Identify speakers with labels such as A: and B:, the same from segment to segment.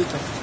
A: 그렇죠.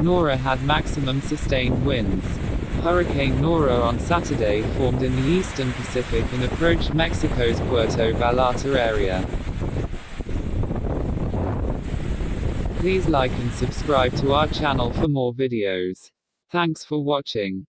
B: NORA had maximum sustained winds. Hurricane NORA on Saturday formed in the eastern Pacific and approached Mexico's Puerto Vallarta area. Please like and subscribe to our channel for more videos. Thanks for watching.